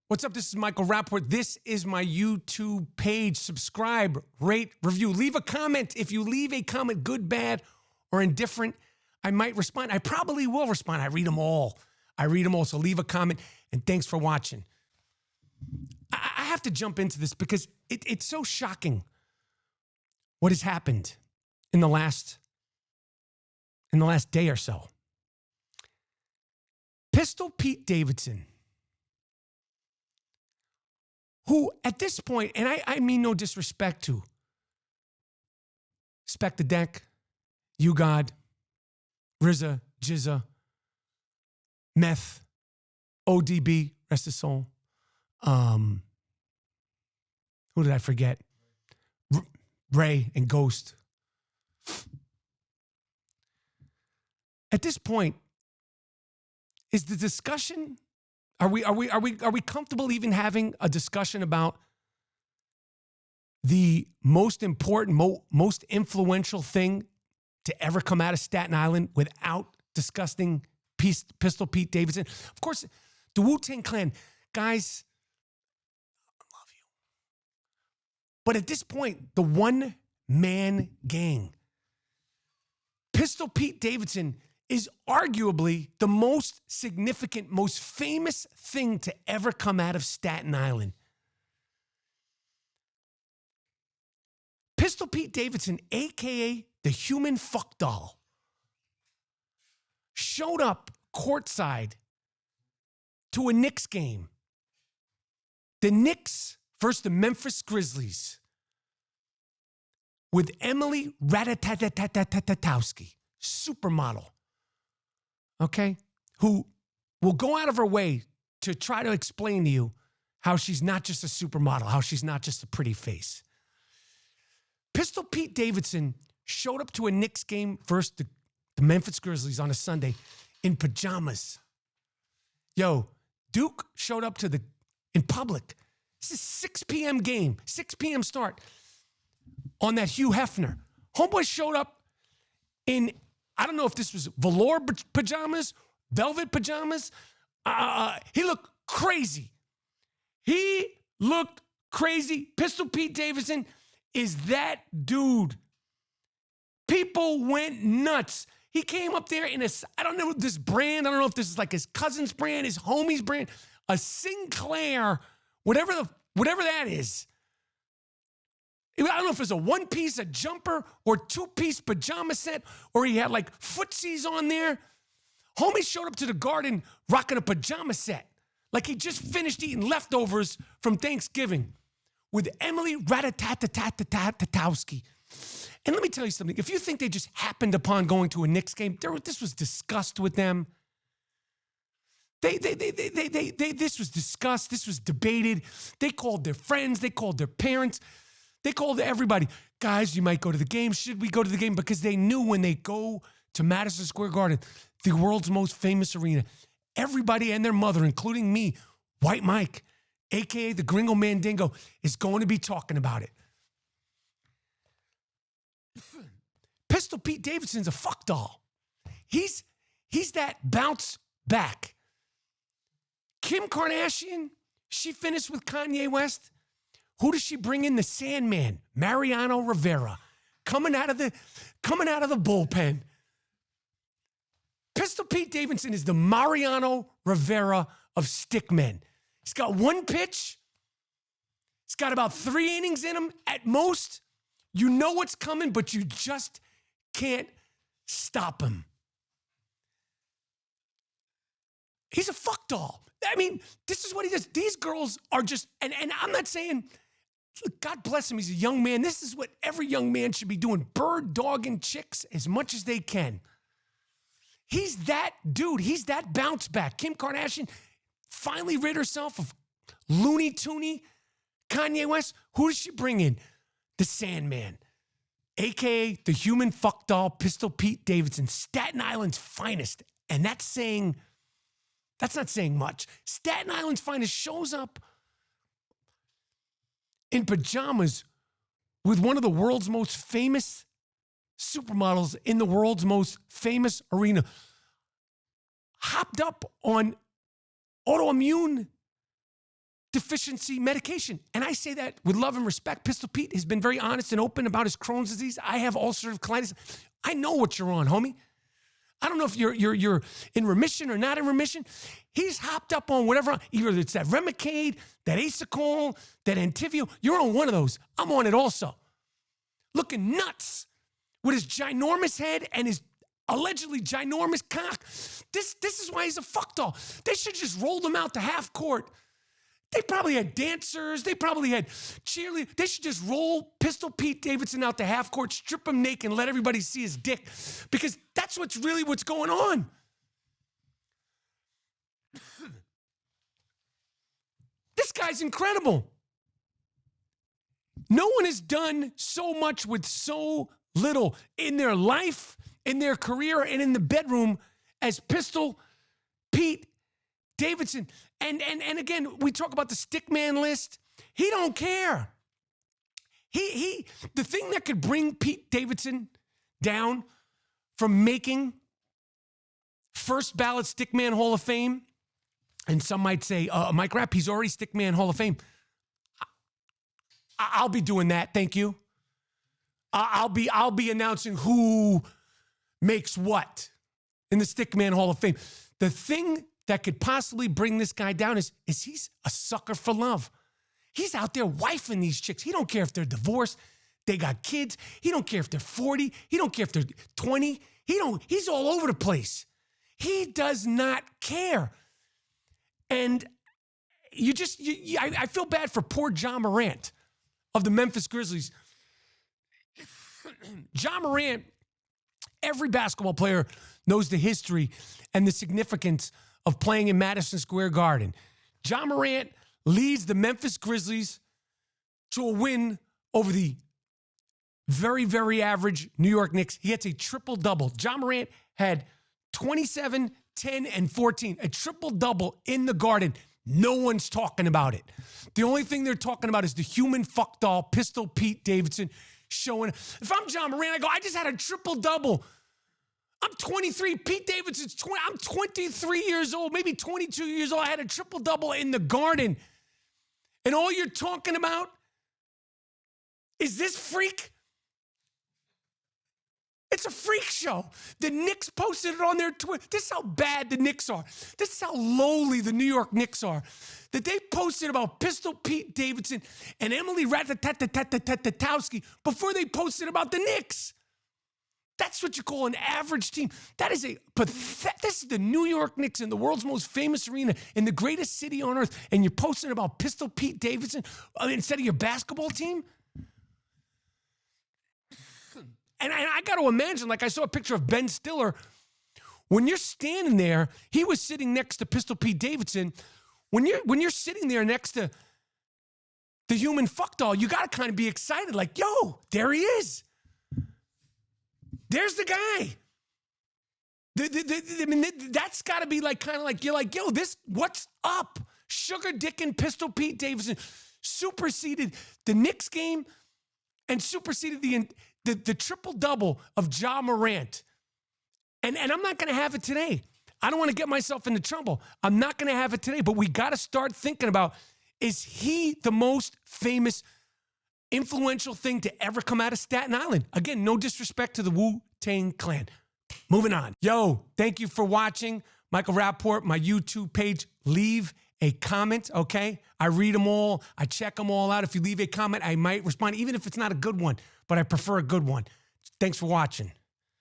What's up? This is Michael Rapaport. This is my YouTube page. Subscribe, rate, review. Leave a comment. If you leave a comment, good, bad, or indifferent, I might respond. I probably will respond. I read them all. So leave a comment, and thanks for watching. I have to jump into this because it's so shocking what has happened in the last day or so. Pistol Pete Davidson, who at this point, and I mean no disrespect to Spec the Deck, You God, RZA, Jizza, Meth, ODB, rest his soul. Who did I forget? Ray and Ghost. At this point, is the discussion, are we comfortable even having a discussion about the most important, most influential thing to ever come out of Staten Island without discussing Pistol Pete Davidson? Of course, the Wu-Tang Clan, guys, I love you. But at this point, the one-man gang, Pistol Pete Davidson is arguably the most significant, most famous thing to ever come out of Staten Island. Pistol Pete Davidson, a.k.a. the human fuck doll, showed up courtside to a Knicks game. The Knicks versus the Memphis Grizzlies with Emily Ratajkowski, supermodel, okay, who will go out of her way to try to explain to you how she's not just a supermodel, how she's not just a pretty face. Pistol Pete Davidson showed up to a Knicks game versus the Memphis Grizzlies on a Sunday in pajamas. Yo, Duke showed up in public. This is 6 p.m. game, 6 p.m. start on that Hugh Hefner. Homeboy showed up in, I don't know if this was velour pajamas, velvet pajamas. He looked crazy. Pistol Pete Davidson is that dude. People went nuts. He came up there in I don't know this brand. I don't know if this is like his cousin's brand, his homie's brand, a Sinclair, whatever that is. I don't know if it's a one-piece, a jumper, or two-piece pajama set, or he had like footsies on there. Homie showed up to the Garden rocking a pajama set, like he just finished eating leftovers from Thanksgiving with Emily Ratajkowski. And let me tell you something. If you think they just happened upon going to a Knicks game, this was discussed with them. This was discussed. This was debated. They called their friends. They called their parents. They called everybody. Guys, you might go to the game. Should we go to the game? Because they knew when they go to Madison Square Garden, the world's most famous arena, everybody and their mother, including me, White Mike, a.k.a. the Gringo Mandingo, is going to be talking about it. Pistol Pete Davidson's a fuck doll. He's that bounce back. Kim Kardashian, she finished with Kanye West. Who does she bring in? The Sandman, Mariano Rivera, coming out of the bullpen. Pistol Pete Davidson is the Mariano Rivera of stickmen. He's got one pitch. He's got about 3 innings in him at most. You know what's coming, but you just can't stop him. He's a fuck doll. I mean, this is what he does. These girls are just, and I'm not saying, God bless him, he's a young man. This is what every young man should be doing, bird dogging chicks as much as they can. He's that dude. He's that bounce back. Kim Kardashian finally rid herself of Looney Tooney Kanye West. Who does she bring in? The Sandman, a.k.a. the human fuck doll, Pistol Pete Davidson, Staten Island's finest. And that's not saying much. Staten Island's finest shows up in pajamas with one of the world's most famous supermodels in the world's most famous arena, hopped up on autoimmune deficiency medication. And I say that with love and respect. Pistol Pete has been very honest and open about his Crohn's disease. I have ulcerative colitis. I know what you're on, homie. I don't know if you're in remission or not in remission. He's hopped up on whatever, either it's that Remicade, that Acecol, that Entyvio. You're on one of those. I'm on it also. Looking nuts with his ginormous head and his allegedly ginormous cock. This is why he's a fuck doll. They should just roll him out to half court. They probably had dancers. They probably had cheerleaders. They should just roll Pistol Pete Davidson out to half court, strip him naked, and let everybody see his dick. Because that's what's going on. This guy's incredible. No one has done so much with so little in their life, in their career, and in the bedroom as Pistol Pete Davidson. And again, we talk about the stickman list. He don't care. The thing that could bring Pete Davidson down from making first ballot stickman Hall of Fame, and some might say, Mike Rapp, he's already stickman Hall of Fame. I'll be doing that. Thank you. I'll be announcing who makes what in the stickman Hall of Fame. The thing that could possibly bring this guy down is he's a sucker for love. He's out there wifing these chicks. He don't care if they're divorced, they got kids. He don't care if they're 40. He don't care if they're 20. He's all over the place. He does not care. And I feel bad for poor John Morant of the Memphis Grizzlies. John Morant, every basketball player knows the history and the significance of playing in Madison Square Garden. John Morant leads the Memphis Grizzlies to a win over the very, very average New York Knicks. He hits a triple-double. John Morant had 27, 10, and 14. A triple-double in the Garden. No one's talking about it. The only thing they're talking about is the human fuck doll, Pistol Pete Davidson, showing. If I'm John Morant, I go, I just had a triple-double. I'm 23. Pete Davidson's 20. I'm 23 years old, maybe 22 years old. I had a triple-double in the Garden. And all you're talking about is this freak. It's a freak show. The Knicks posted it on their Twitter. This is how bad the Knicks are. This is how lowly the New York Knicks are. That they posted about Pistol Pete Davidson and Emily Ratajkowski before they posted about the Knicks. That's what you call an average team. That is this is the New York Knicks in the world's most famous arena in the greatest city on earth, and you're posting about Pistol Pete Davidson instead of your basketball team? And I got to imagine, like I saw a picture of Ben Stiller. When you're standing there, he was sitting next to Pistol Pete Davidson. When you're sitting there next to the human fuck doll, you got to kind of be excited. Like, yo, there he is. There's the guy. I mean, that's got to be like kind of like, you're like, yo, what's up? Sugar Dick and Pistol Pete Davidson superseded the Knicks game and superseded the triple-double of Ja Morant. And I'm not going to have it today. I don't want to get myself into trouble. I'm not going to have it today, but we got to start thinking about, is he the most famous, influential thing to ever come out of Staten Island? Again, no disrespect to the Wu-Tang Clan. Moving on. Yo, thank you for watching. Michael Rapaport, my YouTube page. Leave a comment, okay? I read them all. I check them all out. If you leave a comment, I might respond, even if it's not a good one, but I prefer a good one. Thanks for watching.